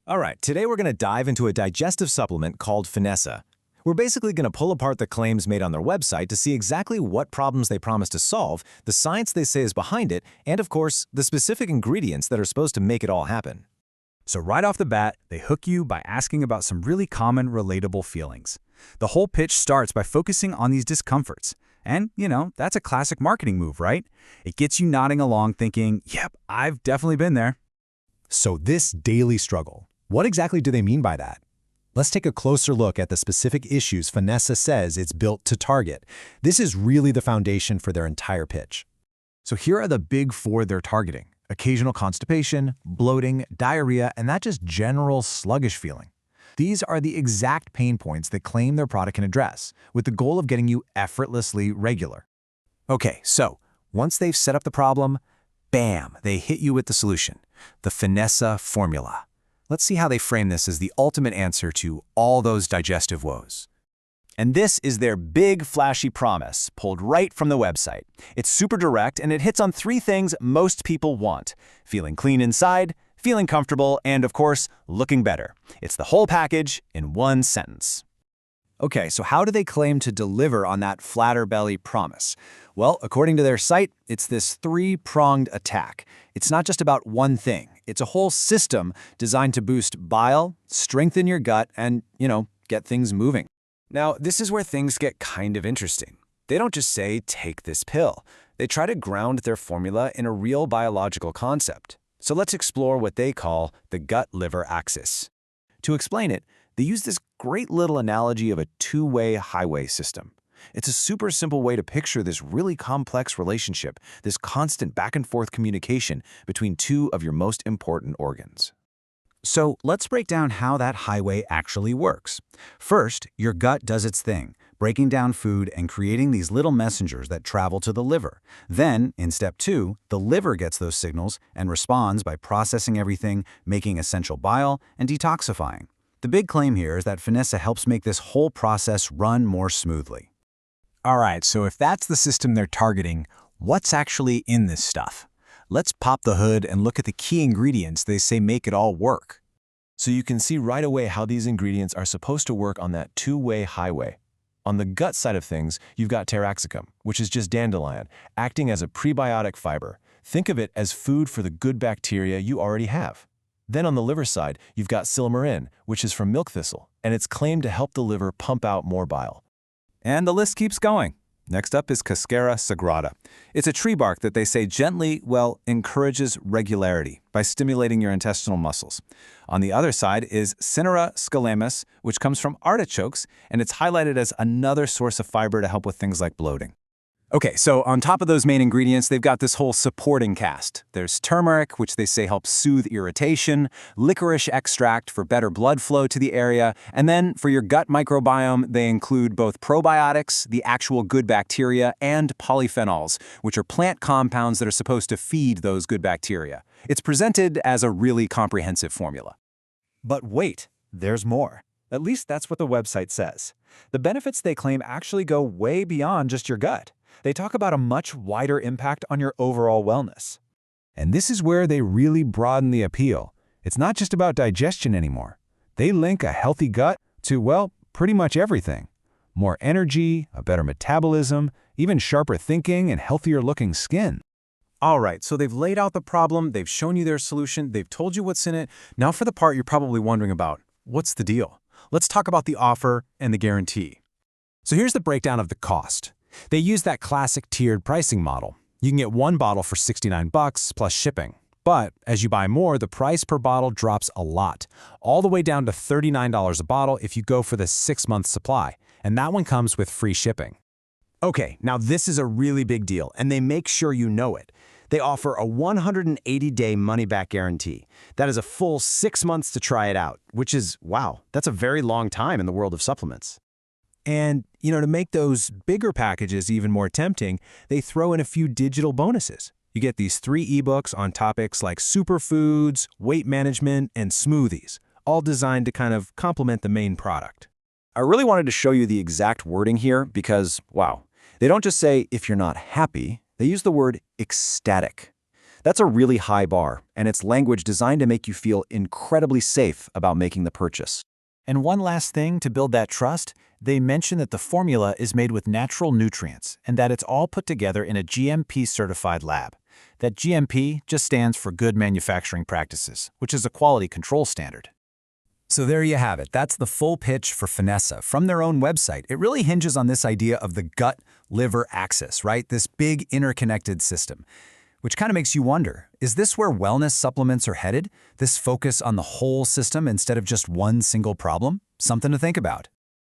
All right, today we're going to dive into a digestive supplement called Finessa. We're basically going to pull apart the claims made on their website to see exactly what problems they promise to solve, the science they say is behind it, and of course, the specific ingredients that are supposed to make it all happen. So right off the bat, they hook you by asking about some really common, relatable feelings. The whole pitch starts by focusing on these discomforts. And, that's a classic marketing move, right? It gets you nodding along thinking, yep, I've definitely been there. So this daily struggle, what exactly do they mean by that? Let's take a closer look at the specific issues Finessa says it's built to target. This is really the foundation for their entire pitch. So here are the big four they're targeting: occasional constipation, bloating, diarrhea, and that just general sluggish feeling. These are the exact pain points that claim their product can address, with the goal of getting you effortlessly regular. Okay, so once they've set up the problem, bam, they hit you with the solution, the Finessa formula. Let's see how they frame this as the ultimate answer to all those digestive woes. And this is their big, flashy promise, pulled right from the website. It's super direct, and it hits on three things most people want: feeling clean inside, feeling comfortable, and of course, looking better. It's the whole package in one sentence. Okay, so how do they claim to deliver on that flatter belly promise? Well, according to their site, it's this three-pronged attack. It's not just about one thing. It's a whole system designed to boost bile, strengthen your gut, and, get things moving. Now, this is where things get kind of interesting. They don't just say, take this pill. They try to ground their formula in a real biological concept. So let's explore what they call the gut-liver axis. To explain it, they use this great little analogy of a two-way highway system. It's a super simple way to picture this really complex relationship, this constant back-and-forth communication between two of your most important organs. So let's break down how that highway actually works. First, your gut does its thing, breaking down food and creating these little messengers that travel to the liver. Then, in step 2, the liver gets those signals and responds by processing everything, making essential bile, and detoxifying. The big claim here is that Finessa helps make this whole process run more smoothly. All right, so if that's the system they're targeting, what's actually in this stuff? Let's pop the hood and look at the key ingredients they say make it all work. So you can see right away how these ingredients are supposed to work on that two-way highway. On the gut side of things, you've got taraxacum, which is just dandelion, acting as a prebiotic fiber. Think of it as food for the good bacteria you already have. Then on the liver side, you've got Silymarin, which is from milk thistle, and it's claimed to help the liver pump out more bile. And the list keeps going. Next up is Cascara Sagrada. It's a tree bark that they say gently, encourages regularity by stimulating your intestinal muscles. On the other side is Cinera scalamus, which comes from artichokes, and it's highlighted as another source of fiber to help with things like bloating. Okay, so on top of those main ingredients, they've got this whole supporting cast. There's turmeric, which they say helps soothe irritation, licorice extract for better blood flow to the area, and then for your gut microbiome, they include both probiotics, the actual good bacteria, and polyphenols, which are plant compounds that are supposed to feed those good bacteria. It's presented as a really comprehensive formula. But wait, there's more. At least that's what the website says. The benefits they claim actually go way beyond just your gut. They talk about a much wider impact on your overall wellness. And this is where they really broaden the appeal. It's not just about digestion anymore. They link a healthy gut to, pretty much everything. More energy, a better metabolism, even sharper thinking and healthier-looking skin. All right, so they've laid out the problem, they've shown you their solution, they've told you what's in it. Now for the part you're probably wondering about. What's the deal? Let's talk about the offer and the guarantee. So here's the breakdown of the cost. They use that classic tiered pricing model. You can get one bottle for $69 plus shipping. But as you buy more, the price per bottle drops a lot, all the way down to $39 a bottle if you go for the 6-month supply, and that one comes with free shipping. Okay, now this is a really big deal, and they make sure you know it. They offer a 180-day money-back guarantee. That is a full 6 months to try it out, which is, wow, that's a very long time in the world of supplements. And, to make those bigger packages even more tempting, they throw in a few digital bonuses. You get these 3 ebooks on topics like superfoods, weight management, and smoothies, all designed to kind of complement the main product. I really wanted to show you the exact wording here because, wow, they don't just say, if you're not happy, they use the word ecstatic. That's a really high bar, and it's language designed to make you feel incredibly safe about making the purchase. And one last thing to build that trust, they mention that the formula is made with natural nutrients and that it's all put together in a GMP-certified lab. That GMP just stands for Good Manufacturing Practices, which is a quality control standard. So there you have it. That's the full pitch for Finessa from their own website. It really hinges on this idea of the gut-liver axis, right? This big interconnected system, which kind of makes you wonder, is this where wellness supplements are headed? This focus on the whole system instead of just one single problem? Something to think about.